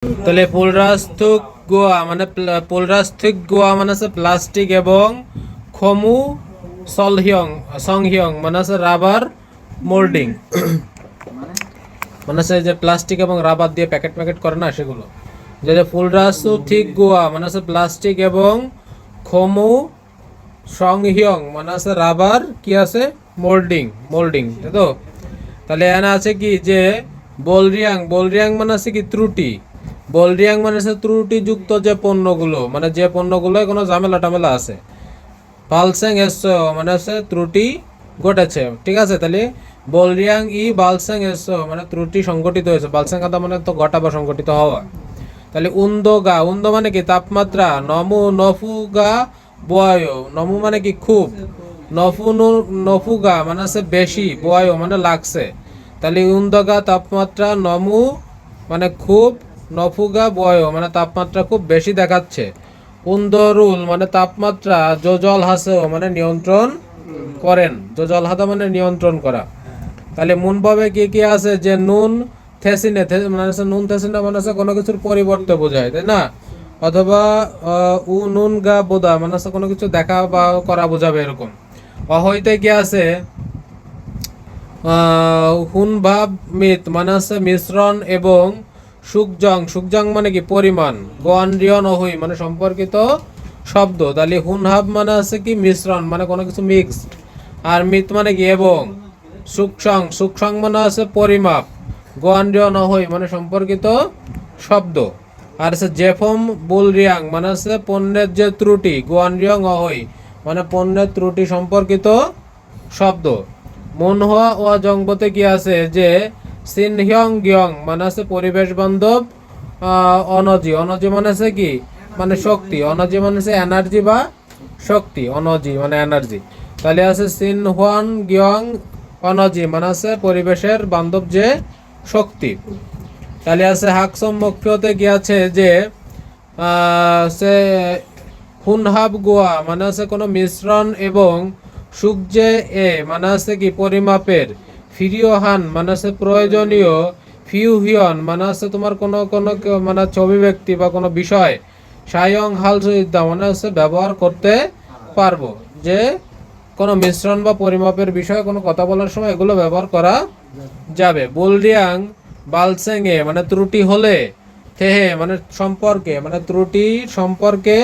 তাহলে পুলরাস্তক গোয়া মানে পুলরাস্তক গোয়া মানে আছে প্লাস্টিক এবং খমু সংহিয়ং মানে আছে রাবার মোল্ডিং মানে আছে যে প্লাস্টিক এবং রাবার দিয়ে প্যাকেট প্যাকেট করে না সেগুলো। যেটা পুলরাস্তক গোয়া মানে আছে প্লাস্টিক এবং খমু সংহিয়ং মানে আছে রাবার কি আছে মোল্ডিং মোল্ডিং তাই তো। তাহলে এখানে আছে কি যে বলরিয়াং বলরিয়াং মানে আছে কি ত্রুটি বলরিয়াং মানে আছে ত্রুটিযুক্ত যে পণ্যগুলো মানে যে পণ্যগুলো কোনো ঝামেলা টামেলা আছে। বালসেং এসো মানে আছে ত্রুটি ঘটেছে ঠিক আছে। তাহলে বলরিয়াং ই বালসেং এসো মানে ত্রুটি সংঘটিত হয়েছে বালসেং আদা মানে তো ঘটা বা সংঘটিত হওয়া। তাহলে উন্দগা উন্দ মানে কি তাপমাত্রা নমু নফুগা বয়ো নমু মানে কি খুব নফুগা মানে আছে বেশি বয়ো মানে লাগছে। তাহলে উন্দগা তাপমাত্রা নমু মানে খুব নফুগা বয়ো মানে তাপমাত্রা খুব বেশি দেখাচ্ছে। উন্দরুল মানে তাপমাত্রা জল হাসেও মানে নিয়ন্ত্রণ করেন জল হাদা মানে নিয়ন্ত্রণ করা। তাহলে মুনভাবে কি কি আছে যে নুন থেসিনে মানে আছে নুন থেসিনে মানে আছে কোনো কিছুর পরিবর্তে বোঝায় তাই না। অথবা উ নুন গা বোদা মানে আছে কোনো কিছু দেখা বা করা বোঝাবে এরকম। অহইতে কি আছে হুন ভাব মিত মানে আছে মিশ্রণ এবং সুকজং মানে কি পরিমাণ গোয়ান্ডিয়ন অহই মানে সম্পর্কিত শব্দ। তাহলে হুন হাব মানে আছে কি মিশ্রণ মানে কোনো কিছু মিক্সড। আর মিত মানে কি এবং সুকসং মানে আছে পরিমাপ গোয়ান্ডিয়ন অহই মানে সম্পর্কিত শব্দ। আর আছে জেফম বুলরিয়াং মানে আছে পণ্যের যে ত্রুটি গোয়ান্ডিয়ং অহই মানে পণ্যের ত্রুটি সম্পর্কিত শব্দ। মনহোয়া ও জংবতে কি আছে যে সিনহিয়ং গিয়ং মানে আছে পরিবেশ বান্ধব অনজি অনজি মানে আছে কি মানে শক্তি অনজি মানে আছে এনার্জি বা শক্তি অনজি মানে এনার্জি। তাহলে আছে সিনহুয়ান গিয়ং অনজি মানে আছে পরিবেশের বান্ধব যে শক্তি। তাহলে আছে হাকসম মুখ্যতে কি আছে যে সে হুনহাব গোয়া মানে আছে কোনো মিশ্রণ এবং সুকজে এ মানে আছে কি পরিমাপের ফিরিওহান মানে আছে প্রয়োজনীয় ফিউহিয়ন মানে আছে তোমার কোনো কোনো মানে ছবি ব্যক্তি বা কোনো বিষয় সায়ং হাল সুবিধা মানে আছে ব্যবহার করতে পারবো যে কোনো মিশ্রণ বা পরিমাপের বিষয়ে কোনো কথা বলার সময় এগুলো ব্যবহার করা যাবে। বুলরিয়াং বালসেং এ মানে ত্রুটি হলে থেহে মানে সম্পর্কে মানে ত্রুটি সম্পর্কে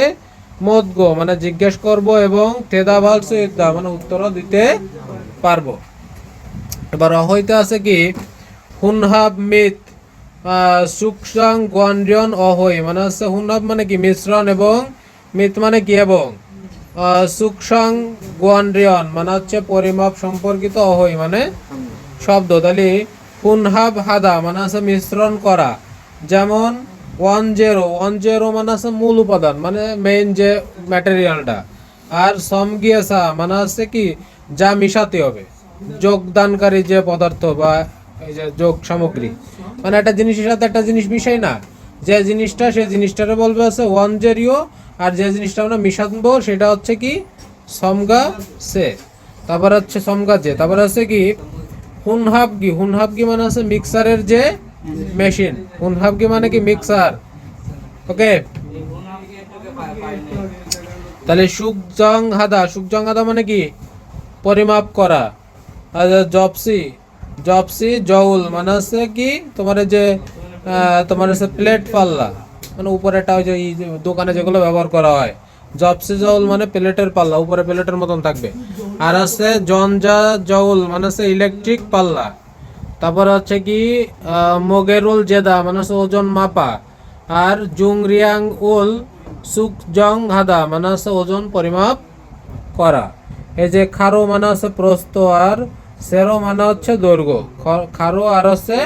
মদগো মানে জিজ্ঞেস করব এবং তেদা ভালসুইদা মানে উত্তরও দিতে পারবো। এবার হইতে আছে কি হুনহাব মিত সুকসাং গোয়ান্ডিয়ন অহই মানে হচ্ছে হুনহাব মানে কি মিশ্রণ এবং মিত মানে কি এবং সুকসাং গোয়ান্ডিয়ন মানে হচ্ছে পরিমাপ সম্পর্কিত অহই মানে শব্দ। তাহলে হুনহাব হাদা মানে আছে মিশ্রণ করা যেমন 1-0 মানে আছে মূল উপাদান মানে মেইন যে ম্যাটেরিয়ালটা। আর সমগিয়েসা মানে আছে কি যা মিশাতে হবে যোগদানকারী যে পদার্থ বা এই যে যোগ সামগ্রী মানে একটা জিনিসের সাথে একটা জিনিস মিশাই না যে জিনিসটা সেই জিনিসটারে বলবে আছে 1-0 আর যে জিনিসটা আমরা মিশাবো সেটা হচ্ছে কি সমগা সে। তারপর হচ্ছে সমগা যে তারপর আছে কি হুনহাবগি মানে আছে মিক্সারের যে মেশিন হুনহাবগি মানে কি মিক্সার ওকে। তাহলে সুকজং হাদা মানে কি পরিমাপ করা। আর জপসি জউল মানে আছে কি তোমার যে তোমার হচ্ছে প্লেট পাল্লা মানে উপরেটা ওই যে দোকানে যেগুলো ব্যবহার করা হয় জপসি জউল মানে প্লেটের পাল্লা উপরে প্লেটের মতন থাকবে। আর আছে জনজা জউল মানে হচ্ছে ইলেকট্রিক পাল্লা। তারপর হচ্ছে কি মোগেরুল জেদা মানে হচ্ছে ওজন মাপা। আর জুংরিয়াং উল সুকজং হাদা মানে হচ্ছে ওজন পরিমাপ করা। এই যে খারো মানে হচ্ছে প্রস্থ আর সেরো মানে হচ্ছে দৈর্ঘ্য খারো আর হচ্ছে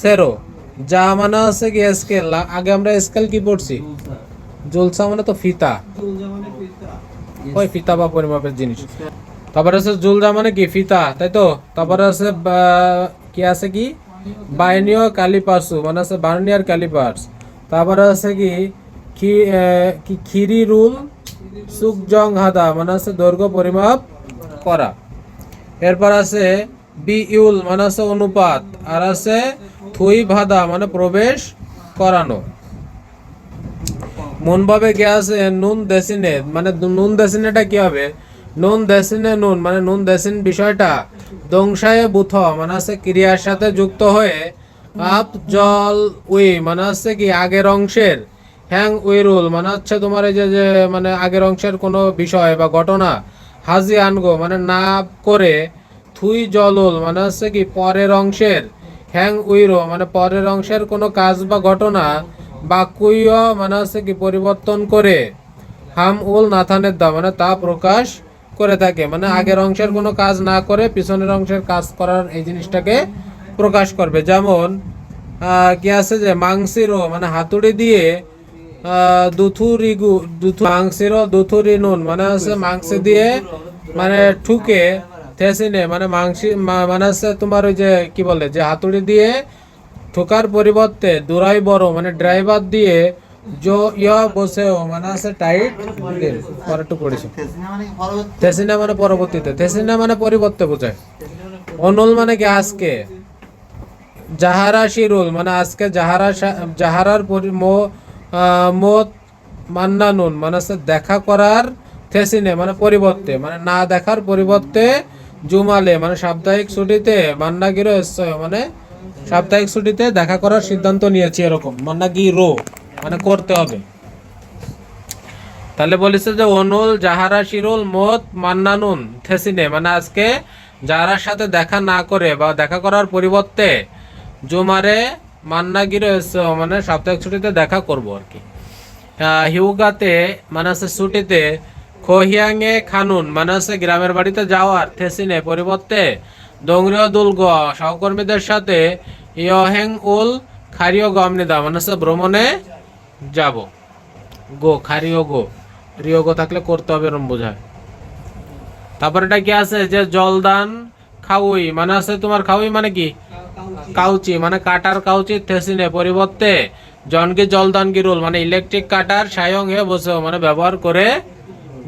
সেরো। যা মানে হচ্ছে কি স্কেল আগে আমরা স্কেল কি পড়ছি জুলসা মানে তো ফিতা ওই ফিতা বা পরিমাপের জিনিস। তারপরে আছে জুলজা মানে কি ফিতা তাই তো। তারপরে আছে কি আছে কি বাইনীয় ক্যালিপার্স মানে আছে বার্নিয়ার ক্যালিপার্স। তারপরে আছে কি খিরি রুল সুকজং হাদা মানে আছে দৈর্ঘ্য পরিমাপ করা। এরপর আছে বিউল মানে আছে অনুপাত। আর আছে থুই ভাদা মানে প্রবেশ করানো। মন ভাবে কি আছে নুন দেশিনে, মানে নুন দেশিনেটা কি হবে, নুন দেশিনে নুন মানে নুন দেশিন বিষয়টা দংশায় বুথ মানে আছে ক্রিয়ার সাথে যুক্ত হয়ে আপ জল উই মানে হচ্ছে কি আগের অংশের হ্যাং উইরুল মানে হচ্ছে তোমার এই যে যে মানে আগের অংশের কোনো বিষয় বা ঘটনা হাজি আনগো মানে না করে থুই জলুল মানে হচ্ছে কি পরের অংশের হ্যাং উইরো মানে পরের অংশের কোনো কাজ বা ঘটনা বা কুইয় মানে হচ্ছে কি পরিবর্তন করে হাম উল নাথানের দা মানে তা প্রকাশ করে থাকে, মানে আগের অংশের কোনো কাজ না করে পিছনের অংশের কাজ করার এই জিনিসটাকে প্রকাশ করবে। যেমন কি আছে যে মাংসিরো মানে হাতুড়ি দিয়ে দুথুরিগু দুথু মাংসিরো দুথুরি নুন মানে হচ্ছে মাংস দিয়ে মানে ঠুকে থেসিনে মানে মাংসি মানে হচ্ছে তোমার ওই যে কি বলে যে হাতুড়ি দিয়ে ঠোকার পরিবর্তে দুরাই বড় মানে ড্রাইভার দিয়ে জো ইয়া বসেও মানে আছে টাইট পরেরটু পড়েছে। থেসিনা মানে পরবর্তীতে, থেসিনা মানে পরিবর্তে বোঝায়। অনুল মানে কি আজকে, জাহারা শিরুল মানে আজকে জাহারার মত মান্নানুন মানে হচ্ছে দেখা করার, থেসিনে মানে পরিবর্তে মানে না দেখার পরিবর্তে, জুমালে মানে সাপ্তাহিক ছুটিতে, মান্নাগিরো মানে সাপ্তাহিক ছুটিতে দেখা করার সিদ্ধান্ত নিয়েছি এরকম, মান্নাগিরো মানে করতে হবে। তাহলে বলেছে যে অনুল জাহারা শিরুল মত মান্নানুন থেসিনে মানে আজকে যাহারার সাথে দেখা না করে বা দেখা করার পরিবর্তে জুমারে মান্নাগিরো মানে সাপ্তাহিক ছুটিতে দেখা করব আর কি। হিউগাতে মানে হচ্ছে ছুটিতে, খোহিয়াংয়ে খানুন মানে হচ্ছে গ্রামের বাড়িতে যাওয়ার, থেসিনে পরিবর্তে, দংরিও দুলগ সহকর্মীদের সাথে, ইয়হেং উল খারিও গমনিদা মানে হচ্ছে ভ্রমণে যাব। গো খারিও গো, রিও গো থাকলে করতে হবে এরকম বোঝায়। তারপর এটা কি আছে যে জলদান খাউই মানে আছে তোমার খাউই মানে কি কাউচি মানে কাটার কাউচি, থেসিনে পরিবর্তে, জনকে জলদান গিরুল মানে ইলেকট্রিক কাটার সায়ং এ বসে মানে ব্যবহার করে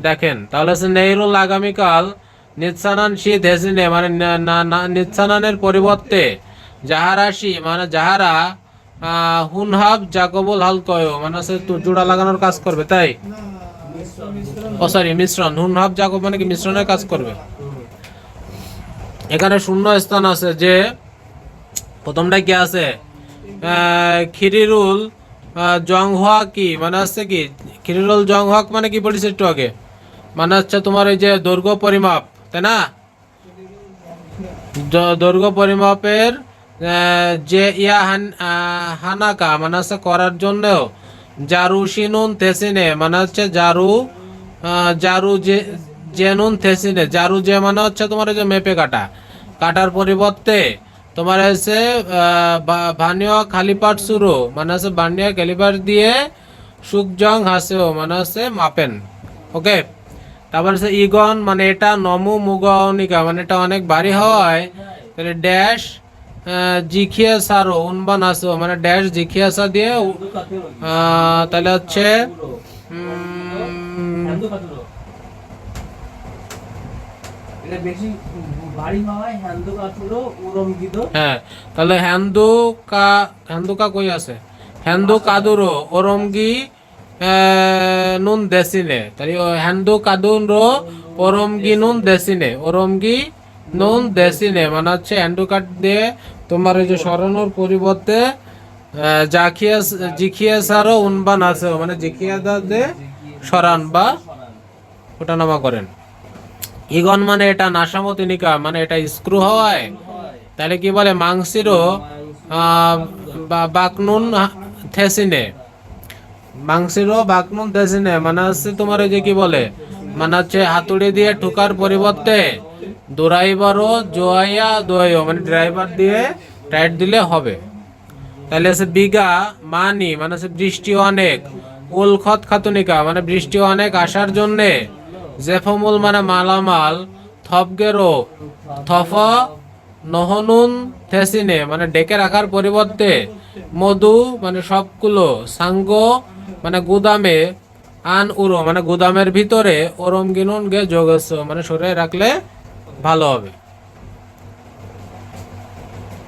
দেখেন। তাহলে হচ্ছে নেহরুল আগামীকাল নিৎসানান শি থেসিনে মানে নিৎসানানের পরিবর্তে, জাহারাশি মানে যাহারা হুনহাব জাকবুল হাল কয় মানে হচ্ছে জোড়া লাগানোর কাজ করবে, তাই ও সরি মিশ্রণ, হুনহাব জাকব মানে কি মিশ্রণের কাজ করবে। এখানে শূন্য স্থান আছে যে প্রথমটা কি আছে খিরিরুল জংহা কি মানে হচ্ছে কি খিরিরুল জংহক মানে কি পড়েছে একটু আগে, মানে হচ্ছে তোমার ওই যে দৈর্ঘ্য পরিমাপ, তাই না, দৈর্ঘ্য পরিমাপের যে ইয়া হানাকা মানে হচ্ছে করার জন্য, জারু শিনুন থেসিনে মানে হচ্ছে জারু জারু যে জেনুন থেসিনে জারু যে মানে হচ্ছে তোমার যে মেপে কাটা, কাটার পরিবর্তে তোমার হচ্ছে ভানিয়া খালিপাট সুরো মানে হচ্ছে ভানিয়া ক্যালিপার দিয়ে সুকজং হাসেও মানে হচ্ছে মাপেন। ওকে, তারপর হচ্ছে ইগন মানে এটা নমু মুগনিকা মানে এটা অনেক ভারী হয়, তাহলে ড্যাশ জিখিয়া সারো উনবান আসো মানে ড্যাশ জিখিয়া সা দিয়ে তাহলে হচ্ছে হ্যাঁ, তাহলে হ্যান্দুকা কই আছে, হ্যান্দু কাদুরো ওরমগি নুন দেশিনে, তাহলে হ্যান্দু কাদুন রো ওরমগি নুন দেশিনে, ওরমগি নুন দেশিনে মানে হচ্ছে হ্যান্ডু কাট দিয়ে তোমার ওই যে সরানোর পরিবর্তে জিখিয়া সারো উনবান আছে মানে জিখিয়া দা দিয়ে সরান বা ওঠানামা করেন। ইগন মানে এটা নাশামতিনিকা মানে এটা স্ক্রু হয়, তাহলে কি বলে মাংসিরও বাকনুন থেসিনে, মাংসিরও বাকনুন থেসিনে মানে হচ্ছে তোমার ওই যে কি বলে মানে হচ্ছে হাতুড়ি দিয়ে ঠুকার পরিবর্তে ড্রাইভারও জোয়াইয়া দোয়াইও মানে ড্রাইভার দিয়ে টাইট দিলে হবে। তাহলে হচ্ছে বিঘা মানি মানে হচ্ছে বৃষ্টি অনেক, উলখত খাতুনিকা মানে বৃষ্টি অনেক আসার জন্যে, জেফমুল মানে মালামাল, থপগেরো থফ নহনুন থেসিনে মানে ডেকে রাখার পরিবর্তে, মধু মানে সবগুলো, সাঙ্গ মানে গুদামে, আন উরো মানে গুদামের ভিতরে, ওরম গিনুন গে যোগস মানে সরিয়ে রাখলে ভালো হবে।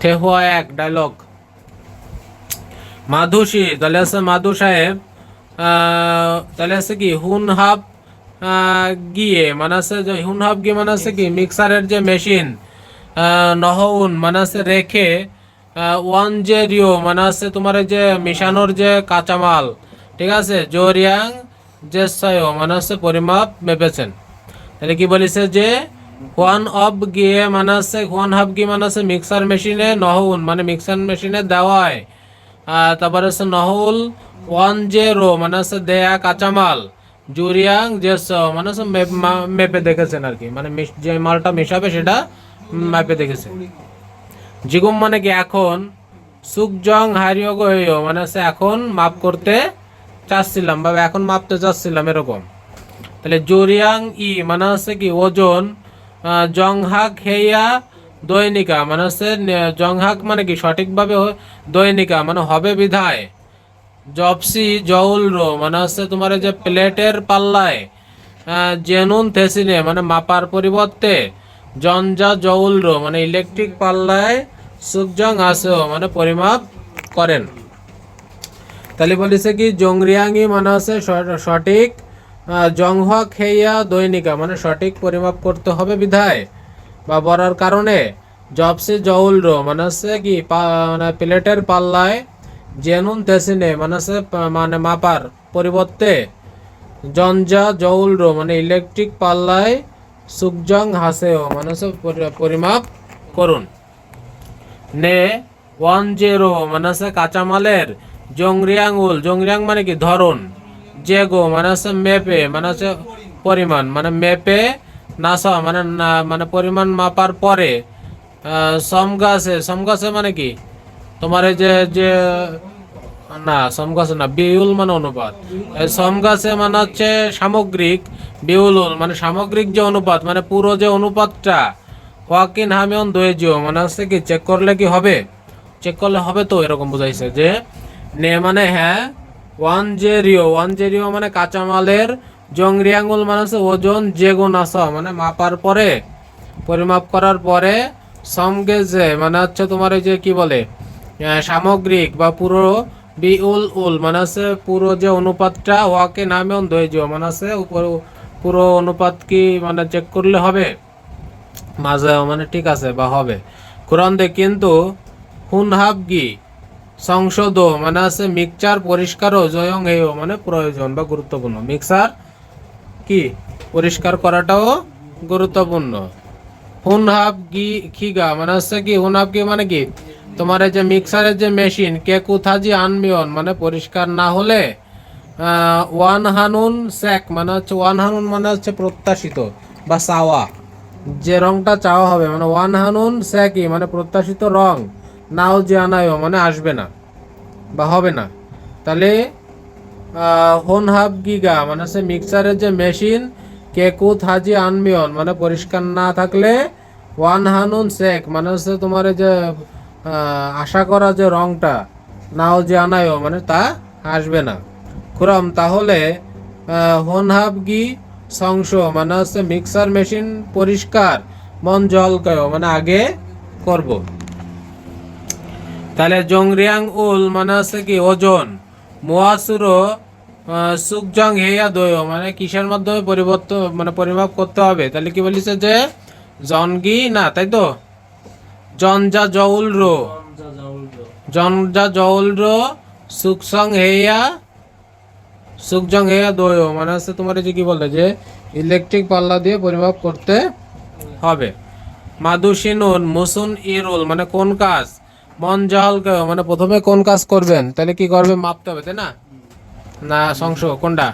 ঠেহুয়া এক ডায়লগ, মাধুসী তাহলে আছে মাধু সাহেব, তাহলে আছে কি হুন হাব গিয়ে মানে আছে যে হুন হাব গিয়ে মানে আছে কি মিক্সারের যে মেশিন, নহউন মানে আছে রেখে, ওয়ান যে রিও মানে আছে তোমার এই যে মিশানোর যে কাঁচামাল, ঠিক আছে, জোরিয়াং যে সায়ো মানে আছে পরিমাপ মেপেছেন। তাহলে কি বলেছে যে ওয়ান অফ গিয়ে মানে আছে ওয়ান হাফ গিয়ে মানে আছে মিক্সার মেশিনে নহউন মানে মিক্সার মেশিনে দেওয়ায়, তারপরে হচ্ছে নহউল ওয়ান যে রো মানে হচ্ছে দেয়া কাঁচামাল, জুরিয়াং যে মানে হচ্ছে মেপে দেখেছেন আর কি, মানে যে মালটা মেশাবে সেটা মেপে দেখেছে। জিগুম মানে কি এখন, সুকজং হারিও গো মানে হচ্ছে এখন মাপ করতে চাচ্ছিলাম বা এখন মাপতে চাচ্ছিলাম এরকম। তাহলে জুরিয়াং ই মানে হচ্ছে কি ওজন, জংহাক হেয়া দৈনিকা মানে হচ্ছে জংহাক মানে কি সঠিকভাবে দৈনিকা মানে হবে বিধায়, জপসি জউল রো মানে হচ্ছে তোমার এই যে প্লেটের পাল্লায়, জেনুন থেসিনে মানে মাপার পরিবর্তে, জঞ্জা জউল রো মানে ইলেকট্রিক পাল্লায়, সুকজং আসেও মানে পরিমাপ করেন। তাহলে বলেছে কি জংরিয়াংই মানে হচ্ছে সঠিক, জংহা খেইয়া দৈনিকা মানে সঠিক পরিমাপ করতে হবে বিধায় বা বলার কারণে, জবসে জউল রো মানে হচ্ছে কি মানে প্লেটের পাল্লায়, জেনুন তেসিনে মানে হচ্ছে মানে মাপার পরিবর্তে, জঞ্জা জউল রো মানে ইলেকট্রিক পাল্লায়, সুকজং হাসেও মানে হচ্ছে পরিমাপ করুন। নে ওয়ান জেরো মানে হচ্ছে কাঁচামালের, জংরিয়াং উল জংরিয়াং মানে কি ধরন, জেগো মানে হচ্ছে মেপে মানে হচ্ছে পরিমাণ মানে মেপে, নাসা মানে মানে পরিমাণ মাপার পরে, সমগাছে সমগাছে মানে কি তোমার এই যে যে না সমগাছে না বিউল মানে অনুপাত, সমগাছে মানে হচ্ছে সামগ্রিক, বিউল মানে সামগ্রিক যে অনুপাত মানে পুরো যে অনুপাতটা, ওয়াকিন হামিয়ন দোয়েজিও মানে হচ্ছে কি চেক করলে কি হবে, চেক করলে হবে তো এরকম বোঝাইছে যে নে মানে হ্যাঁ, ওয়ান জে রিও মানে কাঁচামালের, জংরিয়াঙ্গুল মানে হচ্ছে ওজন, জেগুন আসা মানে মাপার পরে পরিমাপ করার পরে, সমগেজে মানে হচ্ছে তোমার এই যে কি বলে সামগ্রিক বা পুরো, বিউল উল মানে হচ্ছে পুরো যে অনুপাতটা, ওয়াকে নামে দোয়েজিও মানে হচ্ছে পুরো অনুপাত কি মানে চেক করলে হবে, মাঝে মানে ঠিক আছে বা হবে। কোরআন দে কিন্তু হুন হাব গি সংশোধ মানে আছে মিক্সচার পরিষ্কার ও জয়ং হেয় মানে প্রয়োজন বা গুরুত্বপূর্ণ, মিক্সার কি পরিষ্কার করাটাও গুরুত্বপূর্ণ। হুন হাব গি খিগা মানে হচ্ছে কি হুন হাব গি মানে কি তোমার এই যে মিক্সারের যে মেশিন কে কুথাজি আনমিয়ন মানে পরিষ্কার না হলে, ওয়ান হানুন স্যাক মানে হচ্ছে ওয়ান হানুন মানে হচ্ছে প্রত্যাশিত বা চাওয়া, যে রংটা চাওয়া হবে মানে ওয়ান হানুন স্যাকি মানে প্রত্যাশিত রং, নাও যে আনায়ও মানে আসবে না বা হবে না। তাহলে হোন হাব গিগা মানে হচ্ছে মিক্সারের যে মেশিন, কেকুত হাজি আনমিয়ন মানে পরিষ্কার না থাকলে, ওয়ান হানুন সেক মানে হচ্ছে তোমার এই যে আশা করা যে রংটা, নাও যে আনায়ও মানে তা আসবে না। খুরম তাহলে হোন হাব গি সংশ মানে হচ্ছে মিক্সার মেশিন পরিষ্কার, মন জল কয় মানে আগে করব। তাহলে জংরিয়াং উল মানে হচ্ছে কি ওজন, মোয়াসুরো সুকজং হেয়া দয় মানে কিসের মাধ্যমে পরিবর্তন মানে পরিমাপ করতে হবে, তাহলে কি বলিছে যে জনগি না তাই তো, জনজা জউল রো, জনজা জউল রো, সুকসং হেয়া সুকজং হেয়া দয় মানে হচ্ছে তোমার যে কি বলতে যে ইলেকট্রিক পাল্লা দিয়ে পরিমাপ করতে হবে। মাদুসিনুন মুসুন ইরুল মানে কোন কাজ, মন জাহাল মানে প্রথমে কোন কাজ করবেন, তাহলে কি করবে মাপতে হবে তাই না, না সংশ কোনটা,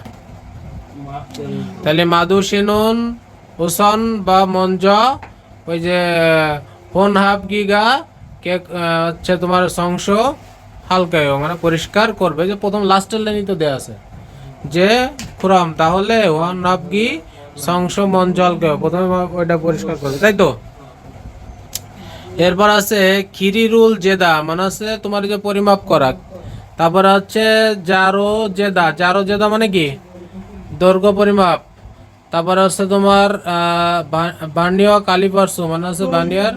তাহলে মাদুসিনুন উসন বা মঞ্জ, ওই যে ফোন হাফ গিগা কে হচ্ছে তোমার সংশ হালকায় মানে পরিষ্কার করবে, যে প্রথম লাস্টের লাইনই তো দেওয়া আছে যে খুরাম, তাহলে ওয়ান হাফ গি সংশ মঞ্জ হালকা প্রথমে ওইটা পরিষ্কার করবে তাই তো। এরপর আছে খিরিরুল জেদা মানে হচ্ছে তোমার যে পরিমাপ করা, তারপর হচ্ছে জারো জেদা, জারো জেদা মানে কি দৈর্ঘ্য পরিমাপ, তারপরে হচ্ছে তোমার বান্ডিয়া ক্যালিপার্স মানে হচ্ছে বান্ডিয়ার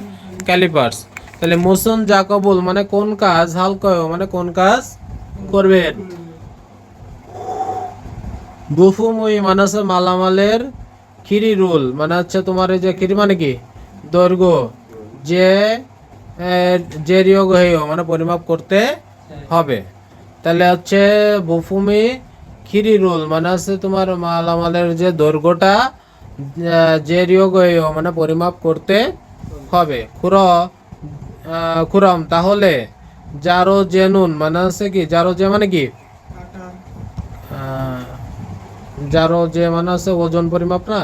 ক্যালিপার্স। তাহলে মুসুন জাকবুল মানে কোন কাজ, হালকয় মানে কোন কাজ করবেন। বুফুমুই মানে হচ্ছে মালামালের খিরি রুল, মানে হচ্ছে তোমার এই যে খিরি মানে কি দৈর্ঘ্য, যে যে রিয়োগ হেয় মানে পরিমাপ করতে হবে। তাহলে হচ্ছে বুফুমি খিরি রুল মানে হচ্ছে তোমার মালামালের যে দৈর্ঘ্যটা যে রিয়োগ হেয় মানে পরিমাপ করতে হবে। খুরম তাহলে জারো জেনুন মানে হচ্ছে কি জারো যে মানে কি আহ, জারো যে মানে হচ্ছে ওজন পরিমাপ না,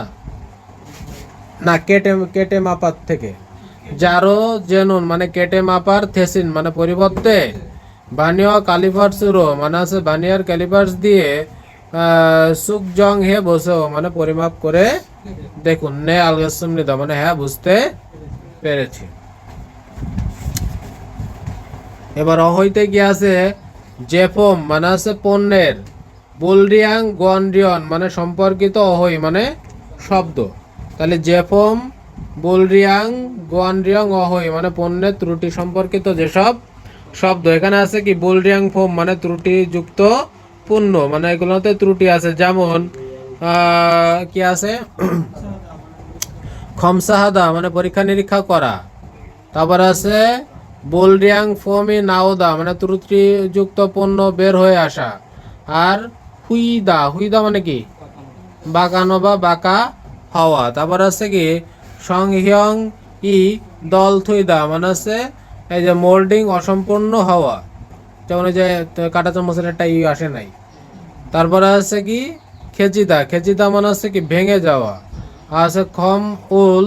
না কেটে কেটে মাপার থেকে, জারো জেনুন মানে কেটে মাপার থেসিন মানে পরিবর্তে বানিয়া ক্যালিপার্সুরো মানে হচ্ছে বানিয়ার ক্যালিপার্স দিয়ে সুক জং হে বসেও মানে পরিমাপ করে দেখুন। নে আলগাসমিদা মানে হ্যাঁ বুঝতে পেরেছি। এবার হইতে কি আছে জেফম মানে আছে পণ্যের, বুলরিয়াং গোয়ান্ডিয়ন মানে সম্পর্কিত অহই মানে শব্দ। তাহলে জেফম বুলরিয়াং গোয়ান্ডিয়ং অহই মানে পণ্যের ত্রুটি সম্পর্কিত যেসব শব্দ। এখানে আছে কি বুলরিয়াং ফোম মানে ত্রুটিযুক্ত পণ্য, মানে এগুলোতে ত্রুটি আছে। যেমন কি আছে খমসাহাদা মানে পরীক্ষা নিরীক্ষা করা। তারপর আছে বোলরিয়াং ফোমি নাওদা মানে ত্রুটিযুক্ত পণ্য বের হয়ে আসা। আর হুইদা হুইদা মানে কি বাঁকানো বা বাঁকা হওয়া। তারপর আছে কি সংহিয়ং ই দল থুইদা মানে আছে এই যে মোল্ডিং অসম্পূর্ণ হওয়া, যেমন এই যে কাটা চামচের একটা ই আসে নাই। তারপরে আছে কি খেচিদা, খেচিদা মানে হচ্ছে কি ভেঙে যাওয়া। আর আছে খম উল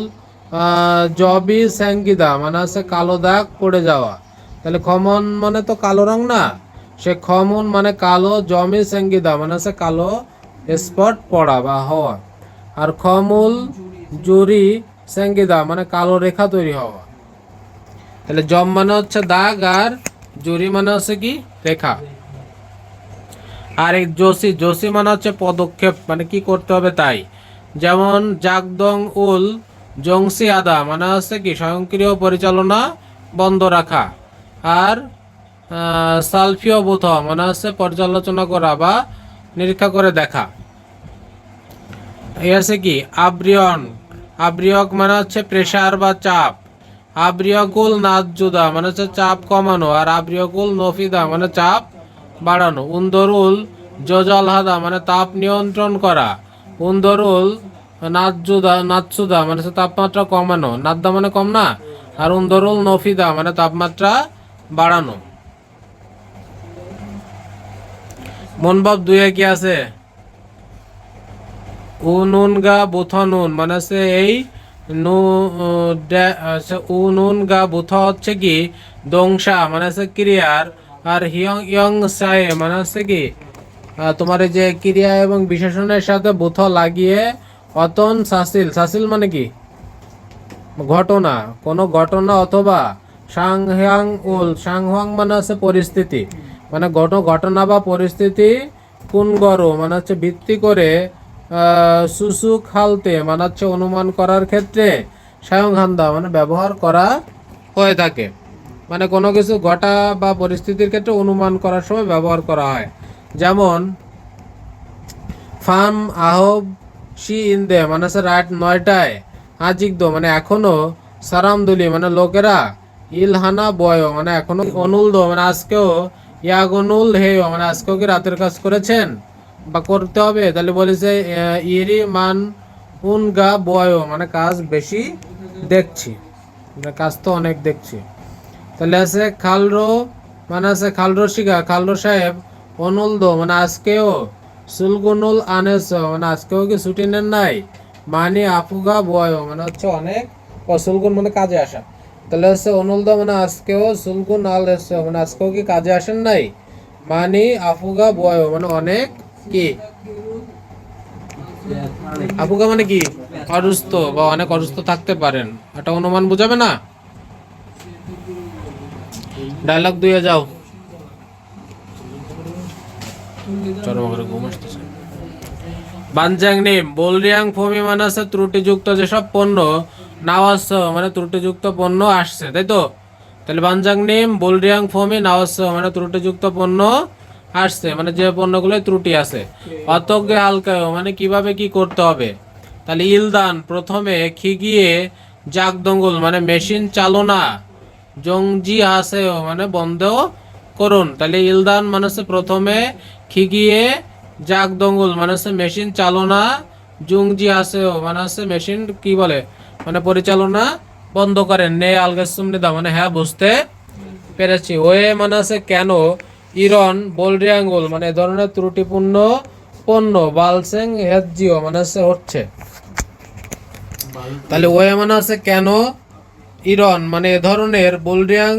জবি স্যাঙ্গিদা মানে হচ্ছে কালো দাগ পড়ে যাওয়া। তাহলে খমন মানে তো কালো রং না, সে খমন মানে কালো, জমি স্যাঙ্গিদা মানে হচ্ছে কালো স্পট পড়া বা হওয়া। আর খমুল জুরি স্যাঙ্গিদা মানে কালো রেখা তৈরি হওয়া। তাহলে জম মানে হচ্ছে দাগ আর জুরি মানে হচ্ছে কি রেখা। আর এই যোশী, যোশী মানে হচ্ছে পদক্ষেপ মানে কি করতে হবে তাই। যেমন জাগদং উল জংসি আদা মানে হচ্ছে কি স্বয়ংক্রিয় পরিচালনা বন্ধ রাখা। আর সালফিও বুথ মানে হচ্ছে পর্যালোচনা করা বা নিরীক্ষা করে দেখা। এই আছে কি আব্রিয়ন, আব্রিয়ক মানে হচ্ছে প্রেসার বা চাপ। আব্রিয়কুল নাজুদা মানে হচ্ছে চাপ কমানো। আর আব্রিয়কুল নফিদা মানে চাপ বাড়ানো। উন্দরুল জজল হাদা মানে তাপ নিয়ন্ত্রণ করা। উন্দরুল নাজুদা নাচুদা মানে হচ্ছে তাপমাত্রা কমানো, নাদ্দা মানে কম না। আর উন্দরুল নফিদা মানে তাপমাত্রা বাড়ানো। মনবাব দুয়ে কি আছে উনুন গা বুথনুন মানে হচ্ছে এই নু উনুন গা বুথ হচ্ছে কি দংশা মানে হচ্ছে ক্রিয়ার। আর হিয়ং ইয়ং সায়ে মানে হচ্ছে কি তোমার এই যে ক্রিয়া এবং বিশেষণের সাথে বুথ লাগিয়ে অতন সাসিল, সাসিল মানে কি ঘটনা, কোনো ঘটনা অথবা সাংহ্যাং উল, সাংহ্যাং মানে হচ্ছে পরিস্থিতি, মানে ঘটনা বা পরিস্থিতি কোন গড় মানে হচ্ছে ভিত্তি করে সুসুক হালতে মানে হচ্ছে অনুমান করার ক্ষেত্রে সায়ংহান্দা মানে ব্যবহার করা হয়ে থাকে। মানে কোনো কিছু ঘটা বা পরিস্থিতির ক্ষেত্রে অনুমান করার সময় ব্যবহার করা হয়। যেমন ফার্ম আহব শি ইন্দে মানে হচ্ছে রাত 9টায় আজিকদো মানে এখনো সারামদুলি মানে লোকেরা ইলহানা বয় মানে এখনো অনুল দো মানে আজকেও ইয়াগনুল হেয় মানে আজকেও কি রাতের কাজ করেছেন বা করতে হবে। তাহলে বলেছে ইরি মান উন গা বয় মানে কাজ বেশি দেখছি, মানে কাজ তো অনেক দেখছি। তাহলে আছে খালরো মানে আছে খালরো শিখা, খালরো সাহেব অনুল দো মানে আজকেও সুলগুনুল আনেস মানে আজকেও কি ছুটি নেন নাই। মানে আফুগা বয় মানে হচ্ছে অনেক, সুলগুন মানে কাজে আসা। তাহলে হচ্ছে অনুল দো মানে আজকেও সুলগুন আল মানে আজকেও কি কাজে আসেন নাই। মানে আফুগা বয় মানে অনেক কি আফুগা মানে কি অসুস্থ বা অনেক অসুস্থ থাকতে পারেন, এটা অনুমান বুঝাবে না। ডায়লগ 2 যাও। চরম করে ঘুম আসতেছে। বানজাং নেম বোলরিয়াং ফোমি মানে আছে ত্রুটিযুক্ত যেসব পণ্য নাওয়াস মানে ত্রুটিযুক্ত পণ্য আসছে, তাই তো। তাহলে বানজাং নেম বোলরিয়াং ফোমি নাওয়াস মানে ত্রুটিযুক্ত পণ্য আসছে, মানে যে পণ্যগুলো ত্রুটি আছে। অতজ্ঞে হালকায় মানে কিভাবে কি করতে হবে, তাহলে ইলদান প্রথমে খিগিয়ে জাগদঙ্গুল মানে মেশিন চালনা জংজি হাসেও মানে বন্ধ করুন। তাহলে ইলদান মানে হচ্ছে প্রথমে খিগিয়ে জাগদঙ্গুল মানে হচ্ছে মেশিন চালনা জুংজি হাসেও মানে হচ্ছে মেশিন কি বলে মানে পরিচালনা বন্ধ করেন। নে আলগাসুম নিদা মানে হ্যাঁ বুঝতে পেরেছি। ওয়ে মানে আছে কেন ইরন বোলরিয়াঙ্গুল মানে এ ধরনের ত্রুটিপূর্ণ পণ্য বালসেং হেজিও মানে হচ্ছে। তাহলে ওয়ে মানে আছে কেন ইরন মানে এ ধরনের বোলরিয়াং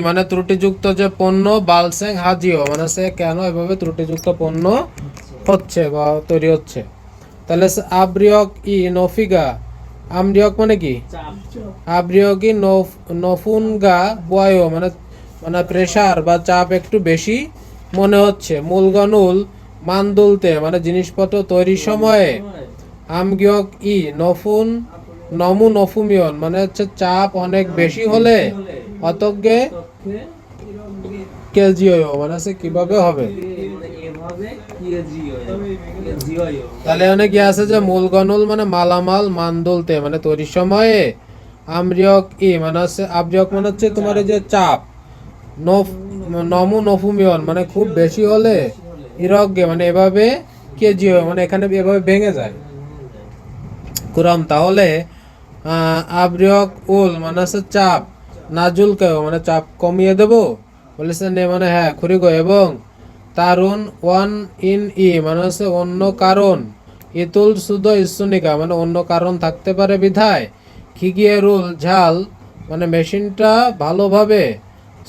মানে ত্রুটিযুক্ত যে পণ্য বালসেং হাজিও মানে কেন এভাবে ত্রুটিযুক্ত পণ্য হচ্ছে বা তৈরি হচ্ছে। তাহলে আব্রিয়ক নফিগা, আমরিয়ক মানে কি আব্রিয়কি নফুনগা বয় মানে মানে প্রেসার বা চাপ একটু বেশি মনে হচ্ছে। মূলগনুল মানদুলতে মানে জিনিসপত্র তৈরির সময়ে আমগিয়ক নফুন নমু নফুমিয়ন মানে হচ্ছে চাপ অনেক বেশি হলে অতজ্ঞে কেজিও মানে হচ্ছে কিভাবে হবে। তাহলে অনেক কি আছে যে মূলগনুল মানে মালামাল মানদুলতে মানে তৈরির সময়ে আমরিয়ক মানে হচ্ছে আবরিয়ক মানে হচ্ছে তোমার এই যে চাপ নমু নফুমিয়ন মানে খুব বেশি হলে ইরজ্ঞে মানে এভাবে কেজিও মানে এখানে এভাবে ভেঙে যায় কুরাম। তাহলে আবরিয়ক মানে হচ্ছে চাপ নাজুল কেও মানে চাপ কমিয়ে দেব বলেছে নে মানে হ্যাঁ খুরি গো। এবং তারুন ওয়ান ইন মানে হচ্ছে অন্য কারণ ইতুল সুদ ইসুনিকা মানে অন্য কারণ থাকতে পারে বিধায় খিগিয়ে রুল ঝাল মানে মেশিনটা ভালোভাবে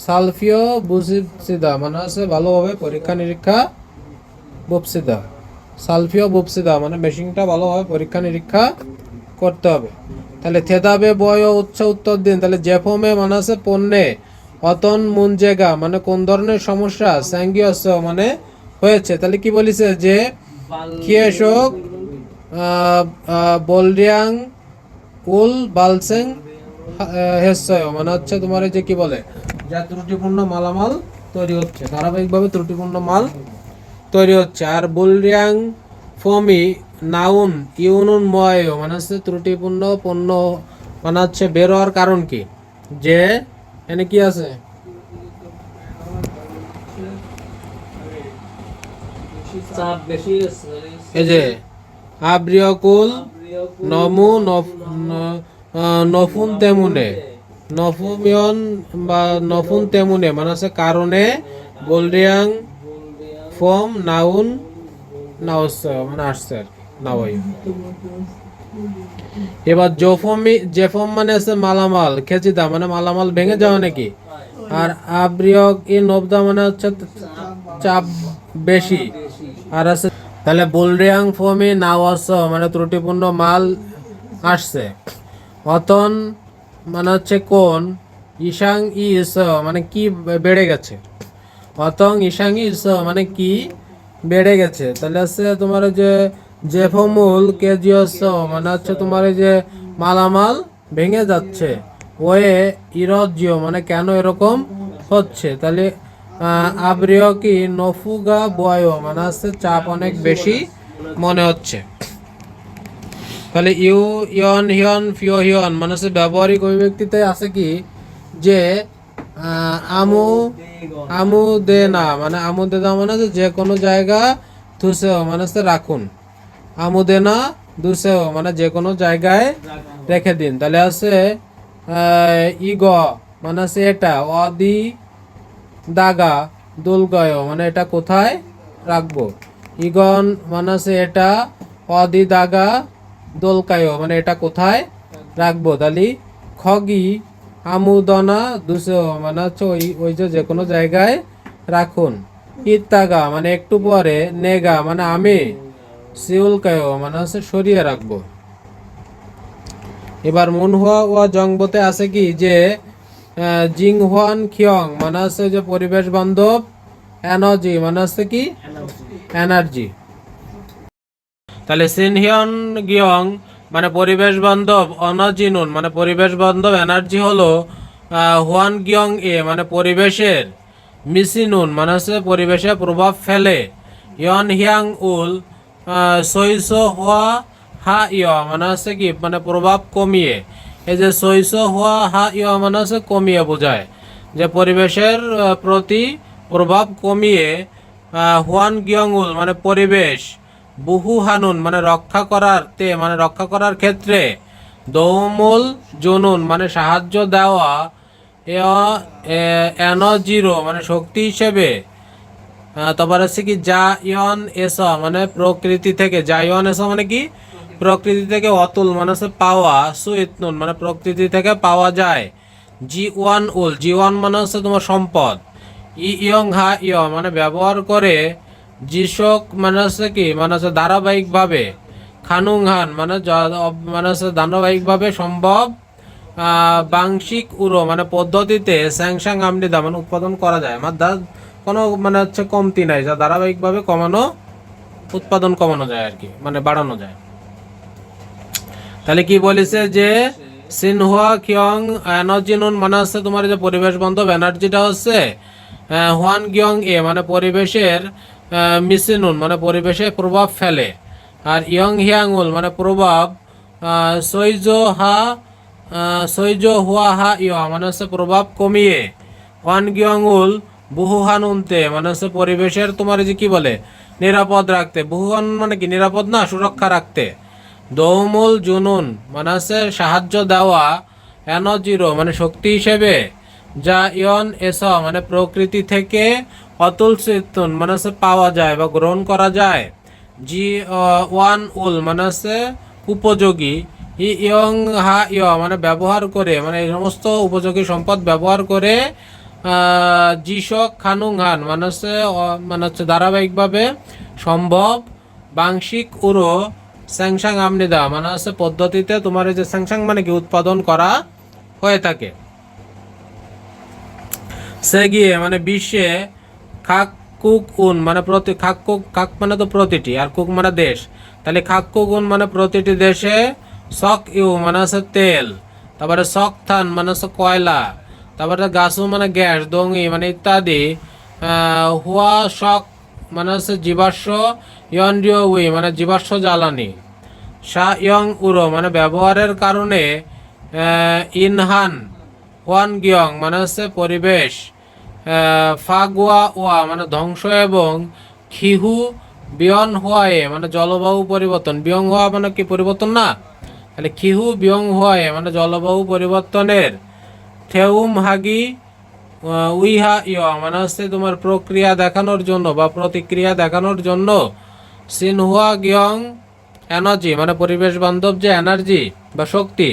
সালফিও বুপসিদা মানে হচ্ছে ভালোভাবে পরীক্ষা নিরীক্ষা বুপসিদা সালফিও বুপসিদা মানে মেশিনটা ভালোভাবে পরীক্ষা নিরীক্ষা করতে হবে। তাহলে থেদাবে বয় উচ্চ উত্তর দিন। তাহলে জেফমে মানে আছে পণ্যে অতন মুনজেগা মানে কোন ধরনের সমস্যা স্যাঙ্গিয়স মানে হয়েছে। তাহলে কি বলিছে যে খিয়েশক বলরিয়াং উল বালসেং হেসয় মানে হচ্ছে তোমার এই যে কি বলে যা ত্রুটিপূর্ণ মালামাল তৈরি হচ্ছে, ধারাবাহিকভাবে ত্রুটিপূর্ণ মাল তৈরি হচ্ছে। আর বুলরিয়াং ফমি নাউন ইউনুন ময় মানে হচ্ছে ত্রুটিপূর্ণ পণ্য মানে হচ্ছে বের হওয়ার কারণ কি, যে এনে কি আছে এই যে আব্রিয়কুল নমু নফুন তেমুনে নফুমিয়ন বা নফুন তেমুনে মানে হচ্ছে কারণে বোলরিয়াং ফর্ম নাউন নাউস মানে আসছে আর নাওয়াই। এবার জেফম মানে আছে মালামাল খেচিদা মানে মালামাল ভেঙে যাওয়া নাকি। আর আব্রিয়ক নবদা মানে হচ্ছে চাপ বেশি আর আছে। তাহলে বুলরিয়াং ফমি নাওয়াস মানে ত্রুটিপূর্ণ মাল আসছে। অতন মানে হচ্ছে কোন ইসাং মানে কি বেড়ে গেছে। অতং ইসাং মানে কি বেড়ে গেছে। তাহলে হচ্ছে তোমার যে জেফমুল কেজিয়স মানে হচ্ছে তোমার এই যে মালামাল ভেঙে যাচ্ছে। ওয়ে ইরজিও মানে কেন এরকম হচ্ছে। তাহলে আব্রিয় কি নফুগা বয় মানে হচ্ছে চাপ অনেক বেশি মনে হচ্ছে। তাহলে ইউ ইয়ন হিয়ন ফিও হিয়ন মানে হচ্ছে ব্যবহারিক অভিব্যক্তিতে আছে কি যে আমু আমু দে না মানে আমু দে না মানে যে কোনো জায়গা থুসেও মানে হচ্ছে রাখুন। আমু দে না দুসেও মানে যে কোনো জায়গায় রেখে দিন। তাহলে আছে ইগ মানে হচ্ছে এটা অদি দাগা দুলগয় মানে এটা কোথায় রাখবো। ইগন মানে হচ্ছে এটা অদি দাগা দোলকায় মানে এটা কোথায় রাখবো। তাহলে খগি আমুদনা দুসেও মানে হচ্ছে ওই যে কোনো জায়গায় রাখুন। ইত্তাগা মানে একটু পরে নেগা মানে আমি সিউলকায় মানে হচ্ছে সরিয়ে রাখবো। এবার মুনহুয়া ও জংবতে আছে কি যে জিংহুয়ান খিয়ং মানে হচ্ছে যে পরিবেশ বান্ধব এনার্জি মানে হচ্ছে কি এনার্জি। তাহলে সিনহিয়ন গিয়ং মানে পরিবেশ বান্ধব অনজিনুন মানে পরিবেশ বান্ধব এনার্জি হলো হুয়ান গিয়ং মানে পরিবেশের মিসিনুন মানে হচ্ছে পরিবেশে প্রভাব ফেলে। ইয়ন হিয়াং উল সইস হওয়া হা ইয় মানে হচ্ছে কি মানে প্রভাব কমিয়ে। এই যে সইস হওয়া হা ইয় মানে হচ্ছে কমিয়ে বোঝায়, যে পরিবেশের প্রতি প্রভাব কমিয়ে। হুয়ান গিয়ং উল মানে পরিবেশ, বহু হানুন মানে রক্ষা করার মানে রক্ষা করার ক্ষেত্রে, দৌমুল জুনুন মানে সাহায্য দেওয়া, এনজিরো মানে শক্তি হিসেবে। তারপর আছে কি যা ইয়ন এস মানে প্রকৃতি থেকে, যা ইয়ন এস মানে কি প্রকৃতি থেকে, অতুল মানে হচ্ছে পাওয়া, সুইতনুন মানে প্রকৃতি থেকে পাওয়া যায়। জি ওয়ান উল, জি ওয়ান মানে হচ্ছে তোমার সম্পদ। ইয়ং হা ইয় মানে ব্যবহার করে। জিশক মানে হচ্ছে কি মানে হচ্ছে ধারাবাহিকভাবে। খানুং হান মানে মানে হচ্ছে ধারাবাহিকভাবে সম্ভব। বাংশিক উড়ো মানে পদ্ধতিতে, স্যাংসাং আমনিদা মানে উৎপাদন করা যায়। আমার কোনো মানে হচ্ছে কমতি নাই, যা ধারাবাহিকভাবে উৎপাদন কমানো যায় আর কি, মানে বাড়ানো যায়। তাহলে কি বলেছে যে সিনহুয়া কিয়ং এনার্জিনুন মানে হচ্ছে তোমার যে পরিবেশ বান্ধব এনার্জিটা হচ্ছে হুয়ান গিয়ং এ মানে পরিবেশের মিসিনুন মানে পরিবেশে প্রভাব ফেলে। আর ইয়ং হিয়াংউল মানে প্রভাব সৈজো হুয়া হা ইয়া মানে হচ্ছে প্রভাব কমিয়ে। ওয়ান গিয়ংউল বহুহানুনতে মানে হচ্ছে পরিবেশের তোমার যে কি বলে নিরাপদ রাখতে। বহুহান মানে কি নিরাপদ না, সুরক্ষা রাখতে। দৌমুল জুনুন মানে হচ্ছে সাহায্য দেওয়া। এনজিরো মানে শক্তি হিসেবে। যা ইয়ন এস মানে প্রকৃতি থেকে, অতুল চেতন মানে হচ্ছে পাওয়া যায় বা গ্রহণ করা যায়। জি ওয়ান উল মানে হচ্ছে উপযোগী। ইয়ং হা ইয় মানে ব্যবহার করে, মানে এই সমস্ত উপযোগী সম্পদ ব্যবহার করে। জিশক খানুং হান মানে হচ্ছে ধারাবাহিকভাবে সম্ভব। বাংশিক উড়ো স্যাংসাং আমনিদা মানে হচ্ছে পদ্ধতিতে তোমার এই যে স্যাংসাং মানে কি উৎপাদন করা হয়ে থাকে। সে গিয়ে মানে বিশ্বে খাক কুক উন মানে খাক মানে তো প্রতিটি, আর কুক মানে দেশ। তাহলে খাক কুক উন মানে প্রতিটি দেশে। শক ইউ মানে হচ্ছে তেল। তারপরে শক থান মানে হচ্ছে কয়লা। তারপরে গাছু মানে গ্যাস, দঙ্গি মানে ইত্যাদি। হুয়া শক মানে হচ্ছে জীবাশ্ম। ইয়ন্ডিও উই মানে জীবাশ্ম জ্বালানি। শা ইয়ং উরো মানে ব্যবহারের কারণে। ইনহান ওয়ান গিয়ং মানে হচ্ছে পরিবেশ। ফাগুয়া ওয়া মানে ধ্বংস এবং। খিহু বিয়ন হোয়ায়ে মানে জলবায়ু পরিবর্তন। বিয়ং হওয়া মানে কি পরিবর্তন না, তাহলে খিহু বিয়ং হোয়ায়ে মানে জলবায়ু পরিবর্তনের। থেউম হাগি উইহা ইয় মানে হচ্ছে তোমার প্রক্রিয়া দেখানোর জন্য বা প্রতিক্রিয়া দেখানোর জন্য। সিনহুয়া গিয়ং এনার্জি মানে পরিবেশ বান্ধব যে এনার্জি বা শক্তি।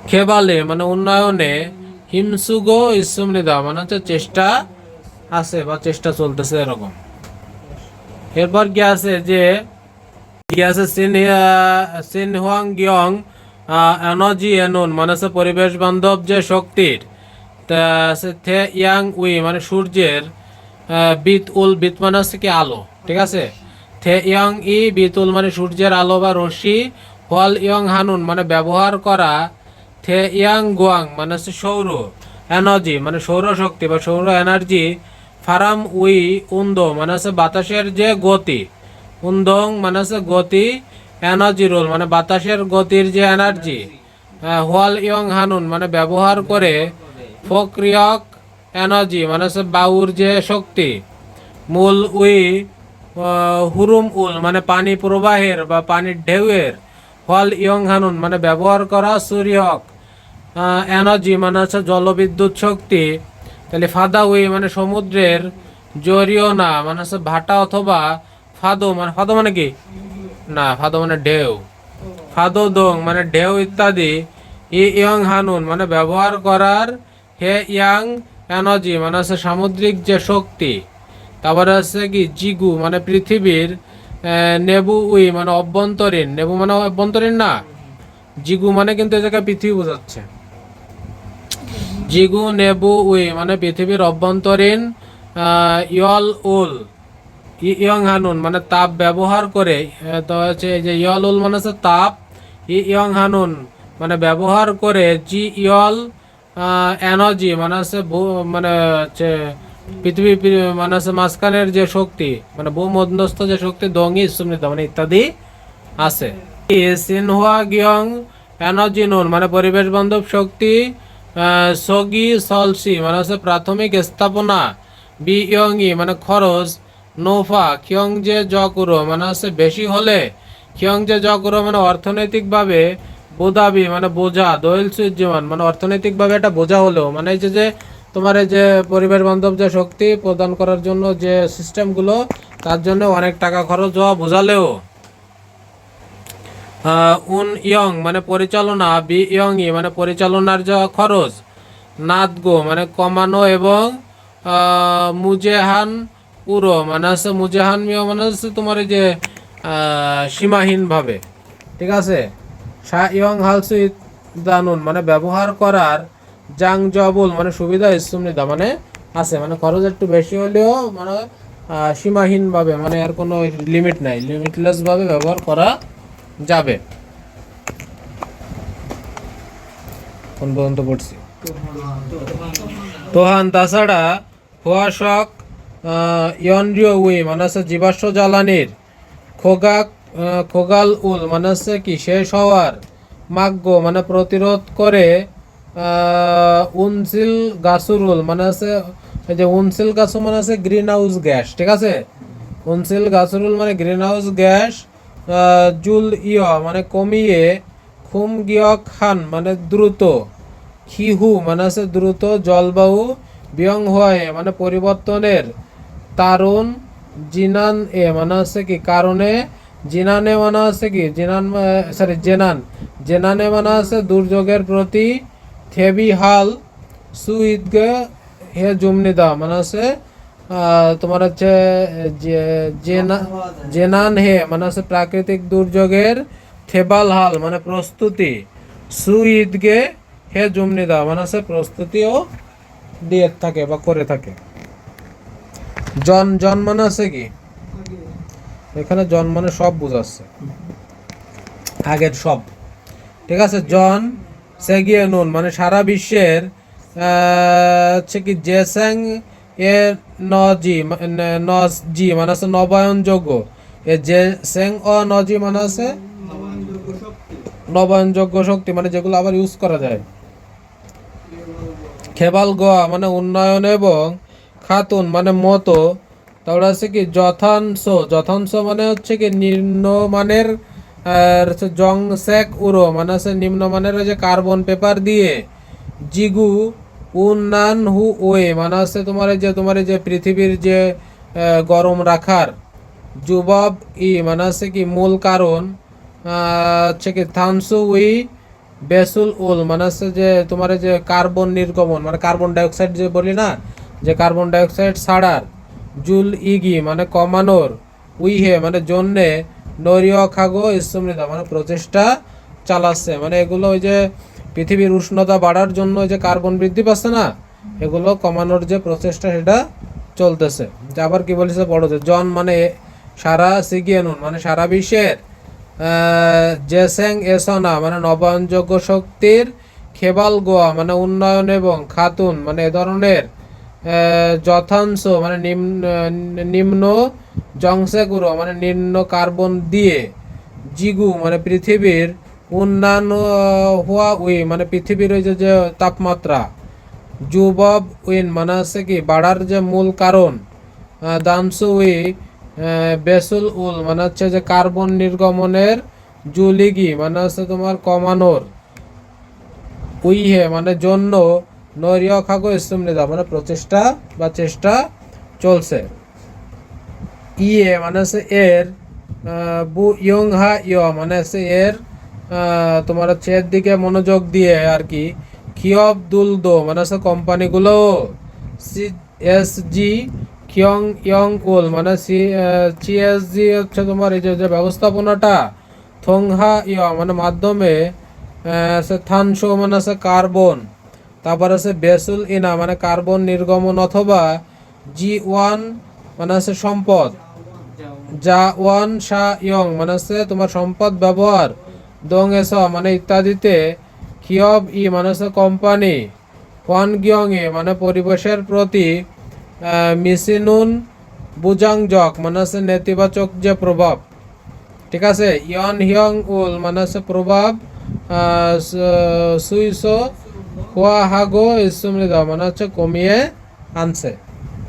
খেবালে মানে উন্নয়নে। হিমসুগো ইসমৃদা মানে হচ্ছে চেষ্টা আছে বা চেষ্টা চলতেছে এরকম। এরপর কি আছে যে কি আছে সিনহুয়াং গিয়ং এনার্জি এনুন মানে হচ্ছে পরিবেশ বান্ধব যে শক্তির। থে ইয়াং উই মানে সূর্যের। বিত উল বিত মানে হচ্ছে কি আলো, ঠিক আছে। থে ইয়ং ই বিতুল মানে সূর্যের আলো বা রশ্মি। হল ইয়ং হানুন মানে ব্যবহার করা। থে ইয়াং গোয়াং মানে হচ্ছে সৌর এনার্জি মানে সৌরশক্তি বা সৌর এনার্জি। ফারাম উই উন্দো মানে হচ্ছে বাতাসের যে গতি। উন্দং মানে হচ্ছে গতি। এনার্জি রোল মানে বাতাসের গতির যে এনার্জি। হোয়াল ইয়ং হানুন মানে ব্যবহার করে। ফক্রিয়ক এনার্জি মানে হচ্ছে বায়ুর যে শক্তি। মূল উই হুরুম উল মানে পানি প্রবাহের বা পানির ঢেউয়ের। হল ইয়ং হানুন মানে ব্যবহার করা সূর্যক এনার্জি মানে হচ্ছে জলবিদ্যুৎ শক্তি। তাহলে ফাদা উই মানে সমুদ্রের। জরিওনা মানে হচ্ছে ভাটা অথবা। ফাদো মানে কি না, ফাদো মানে ঢেউ। ফাদো দং মানে ঢেউ ইত্যাদি। ইয়ং হানুন মানে ব্যবহার করার। হে ইয়াং এনার্জি মানে হচ্ছে সামুদ্রিক যে শক্তি। তারপরে হচ্ছে কি জিগু মানে পৃথিবীর। নেবু উই মানে অভ্যন্তরীণ। নেবু মানে অভ্যন্তরীণ না, জিগু মানে কিন্তু এই জায়গায় পৃথিবী বোঝাচ্ছে। জিগু নেবু উই মানে পৃথিবীর অভ্যন্তরীণ। ইয়ল উল ইয়ং হানুন মানে তাপ ব্যবহার করে। তো হচ্ছে এই যে ইয়ল উল মানে হচ্ছে তাপ। ইয়ং হানুন মানে ব্যবহার করে। জি ইয়ল এনার্জি মানে হচ্ছে মানে হচ্ছে মানে হচ্ছে মাঝখানের যে শক্তি মানে ভূমধ্যস্থ যে শক্তি দঙ্গি সুমৃত মানে ইত্যাদি আছে। সিনহুয়া গিয়ং এনার্জি নুন মানে পরিবেশ বান্ধব শক্তি, সগি সলসি মানে হচ্ছে প্রাথমিক স্থাপনা, বি ইয়ং ই মানে খরচ, নোফা কিয়ং যে জকুরো মানে হচ্ছে বেশি হলে, কিয়ং যে জকুরো মানে অর্থনৈতিকভাবে, বোদাবি মানে বোঝা, দোয়েল সুইজ্যমান মানে অর্থনৈতিকভাবে একটা বোঝা হলেও মানে এই যে তোমার এই যে পরিবেশ বান্ধব যে শক্তি প্রদান করার জন্য যে সিস্টেমগুলো তার জন্য অনেক টাকা খরচ হওয়া বোঝালেও, উন ইয়ং মানে পরিচালনা, বি ইয়ং ই মানে পরিচালনার যা খরচ, নাদগো মানে কমানো এবং মুজেহান পুরো মানে হচ্ছে মুজেহান মিও মানে হচ্ছে তোমার এই যে সীমাহীনভাবে, ঠিক আছে। সা ইয়ং হালসুইত দানুন মানে ব্যবহার করার, জাং জবুল মানে সুবিধা, ইসুমনিদা মানে আছে মানে খরচ একটু বেশি হলেও মানে সীমাহীনভাবে মানে এর কোনো লিমিট নাই, লিমিটলেসভাবে ব্যবহার করা যাবে। কোন পর্যন্ত পড়ছি? তোহান তাছাড়া হোয়াশক ইয়ন্ড্রিয় উই মানে হচ্ছে জীবাশ্ম জ্বালানির, খোগাল উল মানে হচ্ছে কি শেষ হওয়ার, মাগ্য মানে প্রতিরোধ করে, উনসিল গাছুরুল মানে হচ্ছে এই যে উনসিল গাছু মানে হচ্ছে গ্রিন হাউস গ্যাস, ঠিক আছে। উনসিল গাছুরুল মানে গ্রিন হাউস গ্যাস, জুল ইয় মানে কমিয়ে, খুম গিয় খান মানে দ্রুত, খিহু মানে হচ্ছে দ্রুত জলবায়ু, বিয়ং হয় মানে পরিবর্তনের, তারুণ, জিনান এ মানে হচ্ছে কি কারণে, জিনানে মানে হচ্ছে কি জিনান সরি জেনান, জেনানে মানে হচ্ছে দুর্যোগের প্রতি, থেবি হাল, সুইদগে হে জুমনিদা মানে হচ্ছে তোমার হচ্ছে জেনান হে মানে হচ্ছে প্রাকৃতিক দুর্যোগের, থেবাল হাল মানে প্রস্তুতি, সুইদগে হে জুমনিদা মানে হচ্ছে প্রস্তুতিও দিয়ে থাকে বা করে থাকে। জন জন মানে আছে কি এখানে জন মানে সব বোঝাচ্ছে, আগের সব, ঠিক আছে। জন সেগিয়ে নুন মানে সারা বিশ্বের হচ্ছে কি জেসেং এ নজি নজি মানে আছে নবায়নযোগ্য, এ জেসেং ও নজি মানে আছে নবায়নযোগ্য শক্তি মানে যেগুলো আবার ইউজ করা যায়। খেবাল গোয়া মানে উন্নয়ন এবং খাতুন মানে মতো, তারপরে আছে কি যথাংশ, যথাংশ মানে হচ্ছে কি নিম্নমানের, আর হচ্ছে জংসেক উড়ো মানে হচ্ছে নিম্নমানের ওই যে কার্বন পেপার দিয়ে, জিগু উন্নান হু ওয়ে মানে হচ্ছে তোমার এই যে পৃথিবীর যে গরম রাখার, জুবাব ই মানে হচ্ছে কি মূল কারণ, হচ্ছে কি থানসু উই বেসুল উল মানে হচ্ছে যে তোমার এই যে কার্বন নির্গমন মানে কার্বন ডাইঅক্সাইড যে বলি না যে কার্বন ডাইঅক্সাইড ছাড়ার, জুল ইগি মানে কমানোর, উইহে মানে জন্যে, নরিয় খাগো ইসমৃদা মানে প্রচেষ্টা চালাচ্ছে মানে এগুলো ওই যে পৃথিবীর উষ্ণতা বাড়ার জন্য ওই যে কার্বন বৃদ্ধি পাচ্ছে না এগুলো কমানোর যে প্রচেষ্টা সেটা চলতেছে। আবার কি বলেছে বড়দের জন মানে সারা সিগিয়ানুন মানে সারা বিশ্বের, জেসেং এসনা মানে নবায়নযোগ্য শক্তির, খেবাল গোয়া মানে উন্নয়ন এবং খাতুন মানে এ ধরনের, যথাংশ মানে নিম্ন, জংসেগুরো মানে নিম্ন কার্বন দিয়ে, জিগু মানে পৃথিবীর উন্নয়ন হওয়া উই মানে পৃথিবীর ওই যে তাপমাত্রা, জুবব উইন মানে হচ্ছে কি বাড়ার যে মূল কারণ, দানসু উই বেসুল উল মানে হচ্ছে যে কার্বন নির্গমনের, জুলিগি মানে হচ্ছে তোমার কমানোর, উইহে মানে জন্য, নরিয় খাগো ইসমনিদা মানে প্রচেষ্টা বা চেষ্টা চলছে। ইয়ে মানে হচ্ছে এর, বু ইয়ং হা ইয় মানে হচ্ছে এর তোমার হচ্ছে এর দিকে মনোযোগ দিয়ে আর কি, খিয়ব দুল দো মানে হচ্ছে কোম্পানিগুলো, সি এস জি খিয়ং ইয়ং উল মানে সিএসজি হচ্ছে তোমার এই যে ব্যবস্থাপনাটা, থংহা ইয় মানে মাধ্যমে, থানশো মানে আছে কার্বন, তারপর আছে বেসুল ইনা মানে কার্বন নির্গমন অথবা, জি ওয়ান মানে আছে সম্পদ, যা ওয়ান শা ইয়ং মানে আছে তোমার সম্পদ ব্যবহার, দং এস মানে ইত্যাদিতে, খিয়ব ই মানে আছে কোম্পানি, ওয়ান গিয়ং এ মানে পরিবেশের প্রতি মিসিনুন বুজাং জক মানে হচ্ছে নেতিবাচক যে প্রভাব, ঠিক আছে। ইয়ন হিয়ং উল মানে হচ্ছে প্রভাব, সুইসো হুয়া হাগো ইসমৃদ মানে হচ্ছে কমিয়ে আনছে।